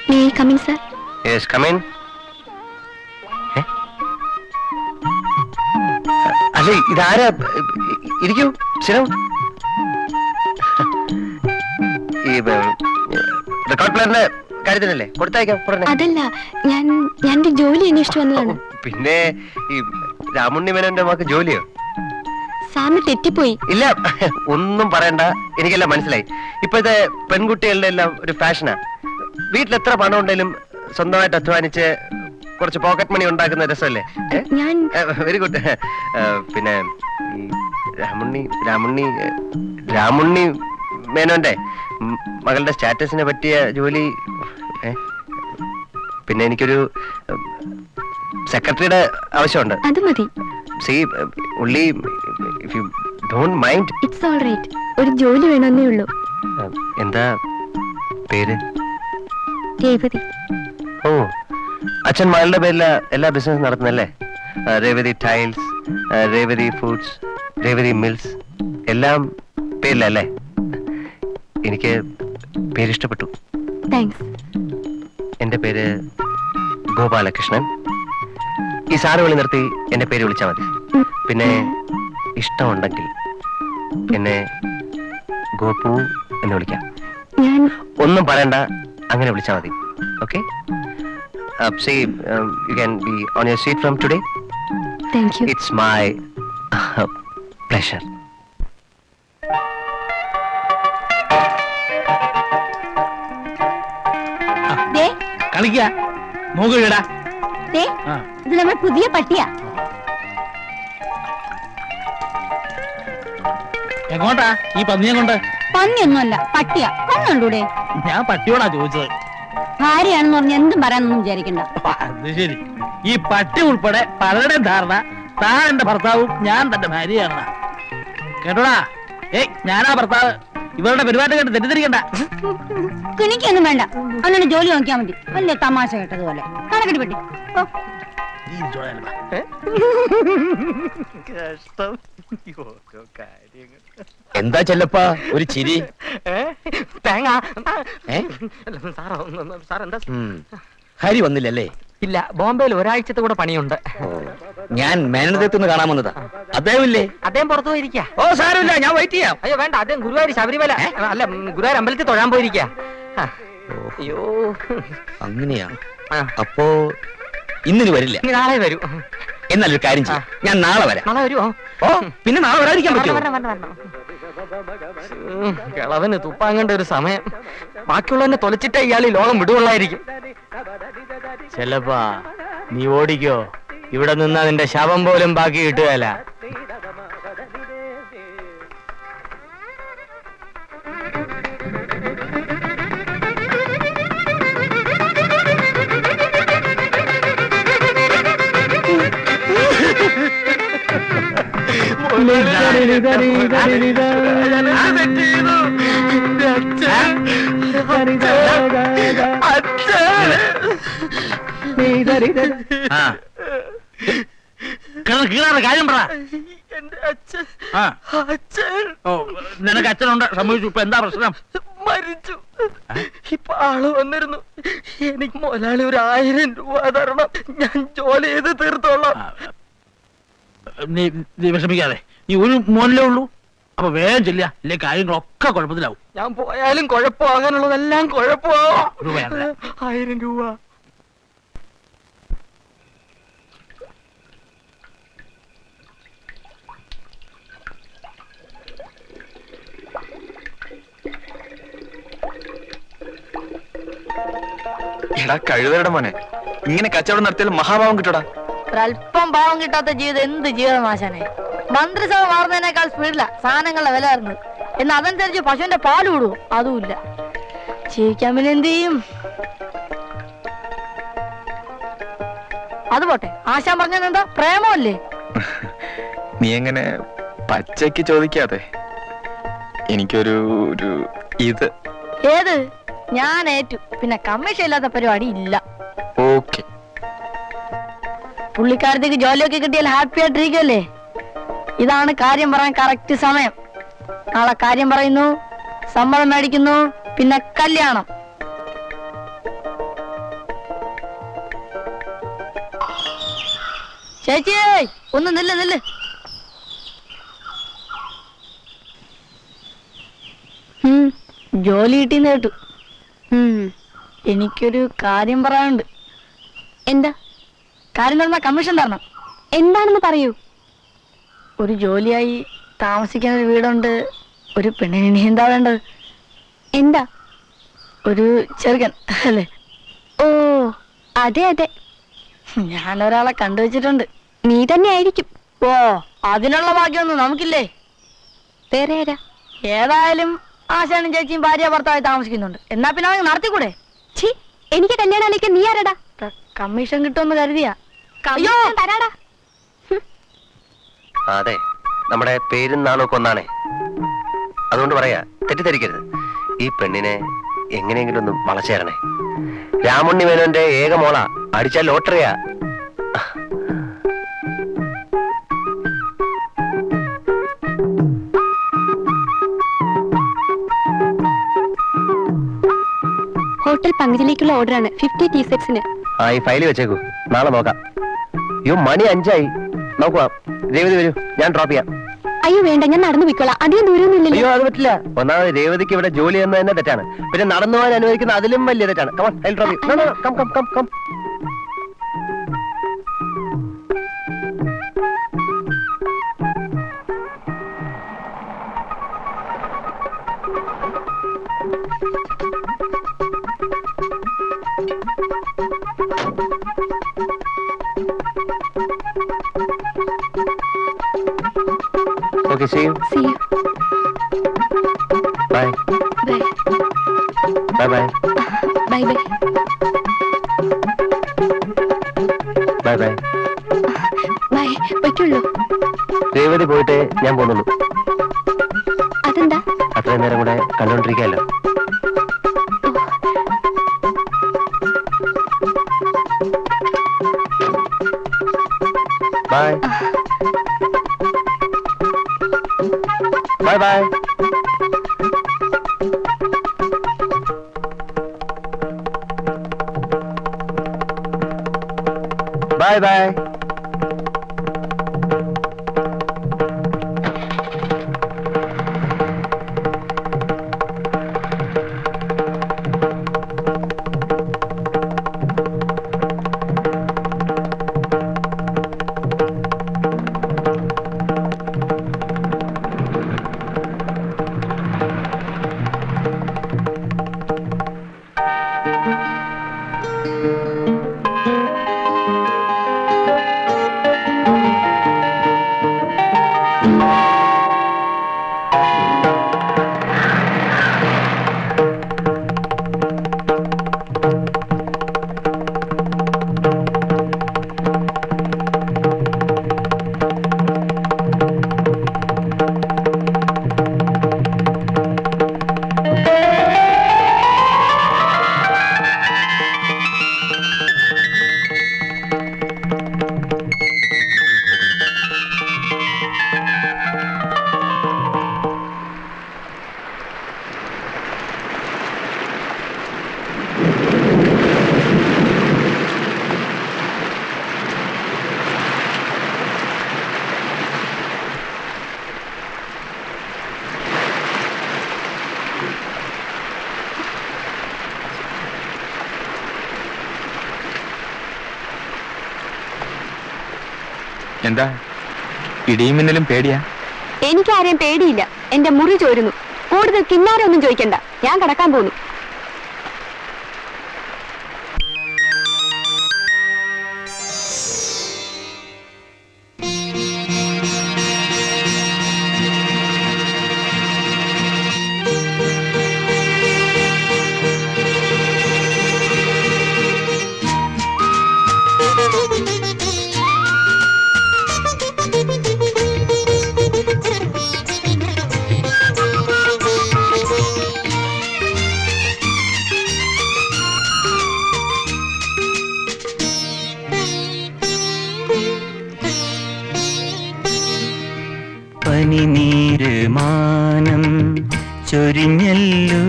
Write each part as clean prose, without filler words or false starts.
May I come in, sir? Yes, come in. അല്ല ഇതാരാ? ഇരിക്കൂ, സിനൗ. ഈ റെക്കോർഡ് പ്ലെയറിന്റെ കാര്യത്തിനല്ലേ കൊടുത്തയക്കാം ഉടനെ? അതല്ല, ഞാൻ എന്റെ ജോലി അന്വേഷിച്ചു വന്നതാണ്. പിന്നെ ഈ രാമുണ്ണി മേനോന്റെ മക്ക് ജോലിയോ? സാറിന് തെറ്റിപ്പോയി. ഇല്ല, ഒന്നും പറയണ്ട, എനിക്കെല്ലാം മനസ്സിലായി. ഇപ്പോഴത്തെ പെൺകുട്ടികളുടെ എല്ലാം ഒരു ഫാഷനാ. വീട്ടിൽ എത്ര പണം ഉണ്ടെങ്കിലും സ്വന്തമായിട്ട് അധ്വാനിച്ച് കുറച്ച് പോക്കറ്റ് മണി ഉണ്ടാക്കുന്ന രസമല്ലേ? Very good. പിന്നെ ഈ രാമുണ്ണി മേനോന്റെ മകളുടെ സ്റ്റാറ്റസിനെ പറ്റിയ ജോലി. പിന്നെ എനിക്കൊരു സെക്രട്ടറിയുടെ ആവശ്യമുണ്ട്. അത് മതി. See, only if you don't mind. It's all right. ഒരു ജോലി വേണമെന്നേ ഉള്ളൂ. എന്താ പേര്? രേവതി. ഓ, അച്ഛൻ മകളുടെ പേരില എല്ലാ ബിസിനസ് നടത്തുന്നല്ലേ? Revathi tiles, Revathi foods, Revathi mills, എല്ലാം പേരിലല്ലേ? എനിക്ക് പേരിഷ്ടപ്പെട്ടു. താങ്ക്സ്. എന്റെ പേര് ഗോപാലകൃഷ്ണൻ. ഈ സാറ് വിളി നിർത്തി എന്റെ പേര് വിളിച്ചാൽ മതി. പിന്നെ ഇഷ്ടമുണ്ടെങ്കിൽ എന്നെ ഗോപു എന്ന് വിളിക്കാം. ഒന്നും പറയണ്ട, അങ്ങനെ വിളിച്ചാൽ മതി. Okay? See, you can be on your seat from today. Thank you. It's my pleasure. കളിക്ക നോക്കിടാ. ഇത് നമ്മുടെ പുതിയ പട്ടിയാ. എങ്ങോട്ടാ ഈ പന്നിയെ കൊണ്ട്? പന്നിയൊന്നുമല്ല, പട്ടിയാ. കണ്ണുണ്ടൂടെ? ഞാൻ പട്ടിയോടാ ചോദിച്ചത്. ഭാര്യയാണെന്ന് പറഞ്ഞ എന്തും പറയാനൊന്നും വിചാരിക്കണ്ട. അത് ശരി. ഈ പട്ടി ഉൾപ്പെടെ പലരുടെയും ധാരണ താൻ എന്റെ ഭർത്താവും ഞാൻ തന്റെ ഭാര്യയാണ്. കേട്ടോടാ, ഞാനാ ഭർത്താവ്. ഇവരുടെ പെരുമാറ്റം കേട്ട് തെറ്റിദ്ധരിക്കണ്ട. എനിക്കൊന്നും വേണ്ട, അവനോട് ജോലി നോക്കിയാൽ മതി. വലിയ തമാശ കേട്ടതുപോലെ. കണക്കെട്ടി പറ്റി. എന്താ ചെല്ലപ്പാ ഒരു ചിരി? ഹരി വന്നില്ലല്ലേ? ഇല്ല, ബോംബെയിൽ ഒരാഴ്ചത്തെ കൂടെ പണിയുണ്ട്. ഞാൻ മേനനദേത്തുനിന്ന് കാണാൻ വന്നതാ. അദ്ദേഹം ഇല്ലേ? അദ്ദേഹം പുറത്തു പോയിരിക്കാ. ഓ സാരമില്ല, ഞാൻ വെയിറ്റ് ചെയ്യാം. അയ്യോ വേണ്ട, അദ്ദേഹം ഗുരുവായൂർ ശബരിമല അല്ല ഗുരുവായൂർ അമ്പലത്തിൽ തൊഴാൻ പോയിരിക്കാ. അയ്യോ, അങ്ങനെയാ? അപ്പോ ഇന്നിന് വരില്ല? നാളെ വരൂ. എന്നാലൊരു കാര്യം ചെയ്യാം, ഞാൻ നാളെ വരാം. നാളെ വരുമോ? ഓ, പിന്നെ നാളെ വരാതിരിക്കാൻ പറ്റുമോ? കിളവന് തുപ്പാങ്ങേണ്ട ഒരു സമയം. ബാക്കിയുള്ളവനെ തൊലച്ചിട്ടേ ഇയാൾ ഈ ലോകം വിടുകൊള്ളായിരിക്കും. ചെല്ലപ്പാ, നീ ഓടിക്കോ. ഇവിടെ നിന്നാ നിന്റെ ശവം പോലും ബാക്കി കിട്ടുകയല്ല. കാര്യം പറ. നിനക്ക് അച്ഛനുണ്ട്, സംഭവിച്ചു. ഇപ്പൊ എന്താ പ്രശ്നം? മരിച്ചു. ഇപ്പൊ ആള് വന്നിരുന്നു. എനിക്ക് മുതലാളി 1000 രൂപ തരണം. ഞാൻ ജോലി ചെയ്ത് തീർത്തോളാം. നീ വിഷമിക്കാതെ. നീ ഒരു മോനിലേ ഉള്ളൂ. അപ്പൊ വേഗം ചെല്ലുക, ഇല്ലേ കാര്യങ്ങളൊക്കെ കുഴപ്പത്തിലാവും. ഞാൻ പോയാലും കുഴപ്പമോ, അങ്ങനെയുള്ളതെല്ലാം കുഴപ്പമോ. 1000 രൂപ. എടാ കഴിവരുടെ മോനെ, ഇങ്ങനെ കച്ചവടം നടത്തിയാൽ മഹാഭാവം കിട്ടൂടാ. ഒരല്പം ഭാവം കിട്ടാത്ത ജീവിതം എന്ത് ജീവിതം ആശാനെ? മന്ത്രിസഭ മാറുന്നതിനേക്കാൾ സ്പീഡിലാ സാധനങ്ങളുടെ വില വരുന്നത്. എന്നാൽ അതനുസരിച്ച് പശുവിന്റെ പാല് വിടുവോ? അതുമില്ല. ജീവിക്കാൻ പിന്നെ എന്ത് ചെയ്യും? അത് പോട്ടെ, ആശാൻ പറഞ്ഞത് എന്താ? പ്രേമല്ലേ? നീ എങ്ങനെ പച്ചയ്ക്ക് ചോദിക്കാതെ എനിക്കൊരു ഇത്. ഏത്? ഞാൻ ഏറ്റു. പിന്നെ കമ്മീഷൻ ഇല്ലാത്ത പരിപാടി ഇല്ല. ഓക്കെ. പുള്ളിക്കാരത്തേക്ക് ജോലിയൊക്കെ കിട്ടിയാൽ ഹാപ്പി ആയിട്ടിരിക്കുമല്ലേ? ഇതാണ് കാര്യം പറയാൻ കറക്റ്റ് സമയം. നാളെ കാര്യം പറയുന്നു, സമ്മതം മേടിക്കുന്നു, പിന്നെ കല്യാണം. ചേച്ചിയേ ഒന്ന് നില്ല് നില്ല്. ജോലി കിട്ടിന്ന് കേട്ടു. എനിക്കൊരു കാര്യം പറയാനുണ്ട്. എന്താ കാര്യം തന്നാ കമ്മീഷൻ തരണം. എന്താണെന്ന് പറയൂ. ഒരു ജോലിയായി താമസിക്കാൻ ഒരു വീടുണ്ട്. ഒരു പെണ്ണിന് ഇനി എന്താ വേണ്ടത്? എന്താ? ഒരു ചെറുക്കൻ അല്ലേ? ഓ അതെ അതെ, ഞാനൊരാളെ കണ്ടുവച്ചിട്ടുണ്ട്. നീ തന്നെ ആയിരിക്കും. ഓ അതിനുള്ള ഭാഗ്യമൊന്നും നമുക്കില്ലേ. വേറെ ആരാ? ഏതായാലും ആശാനും ചേച്ചിയും ഭാര്യ ഭർത്താവായി താമസിക്കുന്നുണ്ട്. എന്നാ പിന്നെ അവന് നടത്തിക്കൂടെ? ഛീ, എനിക്ക് കല്യാണം ആലോചിക്കാൻ നീ ആരാടാ? കമ്മീഷൻ കിട്ടുമെന്ന് കരുതിയാ. അയ്യോ തരാടാ. അതെ, നമ്മുടെ പേരും നാണൊക്കെ ഒന്നാണേ. അതുകൊണ്ട് പറയാ, തെറ്റിദ്ധരിക്കരുത്. ഈ പെണ്ണിനെ എങ്ങനെയെങ്കിലും ഒന്ന് വളച്ചേരണേ. രാമുണ്ണി മേനോന്റെ ഏക മോള, അടിച്ചാൽ ലോട്ടറിയാ. Hotel പങ്കജിലേക്കുള്ള ഓർഡറാണ് 50 tea സെറ്റ്സിന്. ആ ഈ ഫയല് വെച്ചേക്കൂ, നാളെ നോക്കാം. അയ്യോ മണി 5 ആയി, നോക്കുക. രേവതി വരൂ, ഞാൻ ഡ്രോപ്പ് ചെയ്യാം. അയ്യോ വേണ്ട, ഞാൻ നടന്നു പോയിക്കോളാം. അധികം ദൂരമൊന്നുമില്ലല്ലോ. അയ്യോ അത് പറ്റില്ല. ഒന്നാമത് രേവതിക്ക് ഇവിടെ ജോലി എന്ന് തന്നെ തെറ്റാണ്. പിന്നെ നടന്നു പോകാൻ അനുവദിക്കുന്ന അതിലും വലിയ തെറ്റാണ്. Come on, I'll drop you. No, no, no, come. Okay, see you. See you. Bye. Bye. Bye. Bye bye. Bye. Bye. പറ്റുള്ളൂ. രേവതി പോയിട്ട് ഞാൻ പോകുന്നുള്ളൂ. അതെന്താ? അത്രയും നേരം കൂടെ കണ്ടോണ്ടിരിക്കാമല്ലോ. Bye. Bye. Bye. എന്താ ഇടിയും മിന്നലും പേടിയാ? എനിക്കാരെയും പേടിയില്ല. എന്റെ മുറി ചോരുന്നു. കൂടുതൽ കിന്നാരൊന്നും ചോദിക്കണ്ട, ഞാൻ കിടക്കാൻ പോന്നു. പനിനീര് മാനം ചൊരിഞ്ഞല്ലോ,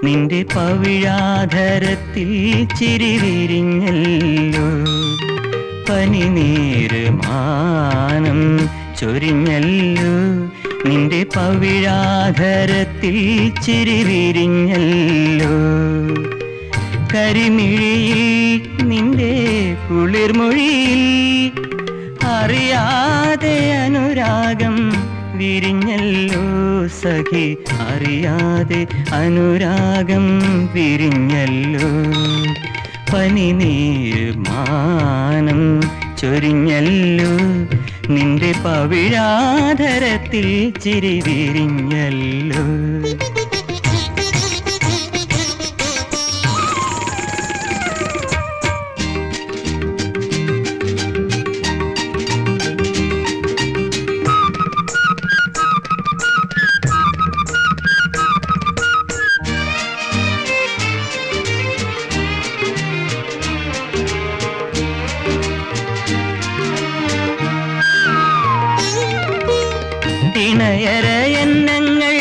നിന്റെ പവിഴാധരത്തിൽ ചിരി വിരിഞ്ഞല്ലോ. പനിനീര് മാനം ചൊരിഞ്ഞല്ലോ നിന്റെ പവിഴാധരത്തിൽ ചിരി വിരിഞ്ഞല്ലോ കരിമിഴിയിൽ നിന്റെ കുളിർമൊഴിയിൽ അറിയാതെ അനുരാഗം വിരിഞ്ഞല്ലോ സഖി അറിയാതെ അനുരാഗം വിരിഞ്ഞല്ലോ പനിനീര് മാനം ചൊരിഞ്ഞല്ലോ നിന്റെ പവിഴാധരത്തിൽ ചിരി വിരിഞ്ഞല്ലോ ഇണയരയന്നങ്ങൾ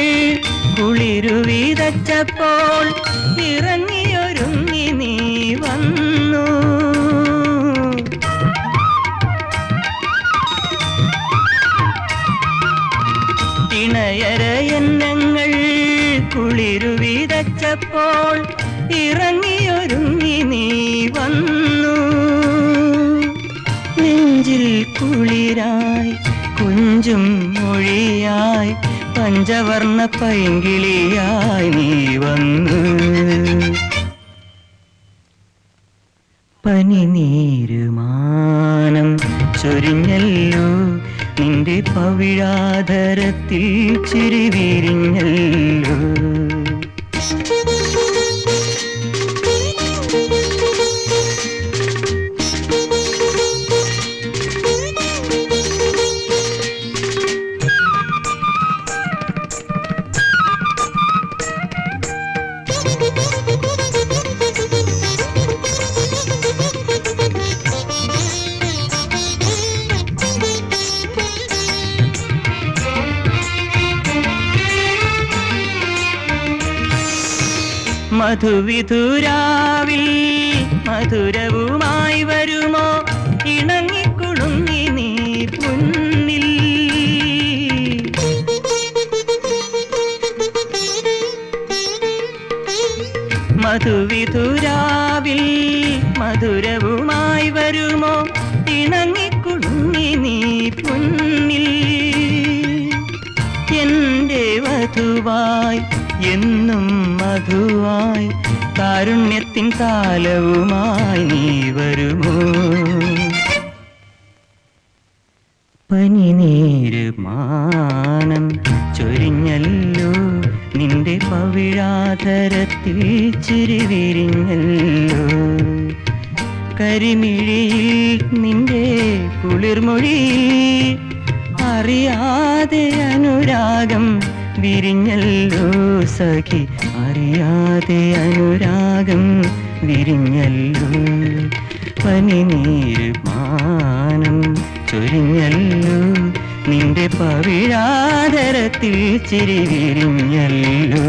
കുളിരുവിതച്ചപ്പോൾ ഇറങ്ങിയൊരുങ്ങി നീ വന്നു ഇണയരയന്നങ്ങൾ കുളിരുവിതച്ചപ്പോൾ ഇറങ്ങിയൊരുങ്ങി നീ വന്നു നെഞ്ചിൽ കുളിരായി കുഞ്ചും മൊഴിയായി പഞ്ചവർണ്ണ പൈങ്കിളിയായി നീ വന്നു പനിനീര് മാനം ചൊരിഞ്ഞല്ലോ നിന്റെ പവിഴാധരത്തിൽ ചിരി വിരിഞ്ഞല്ലോ മധുവിധുരാവിൽ മധുരവുമായി വരുമോ ഇണങ്ങിക്കുളുങ്ങി നീ പൊന്നിൽ മധുവിധുരാവിൽ മധുരവുമായി വരുമോ ഇണങ്ങിക്കുളുങ്ങി നീ പൊന്നിൽ എന്റെ വധുവായി എന്നും മധുവായി കാരുണ്യത്തിൻ കാലവുമായി നീ വരുമോ പനിനീര് മാനം ചൊരിഞ്ഞല്ലോ നിന്റെ പവിഴാധരത്തിൽ ചിരി വിരിഞ്ഞല്ലോ കരിമിഴിയിൽ നിന്റെ കുളിർമൊഴിയിൽ അറിയാതെ അനുരാഗം വിരിഞ്ഞല്ലോ സഖി അറിയാതെ അനുരാഗം വിരിഞ്ഞല്ലോ പനിനീര് മാനം ചൊരിഞ്ഞല്ലോ നിന്റെ പവിഴാധരത്തിൽ ചിരി വിരിഞ്ഞല്ലോ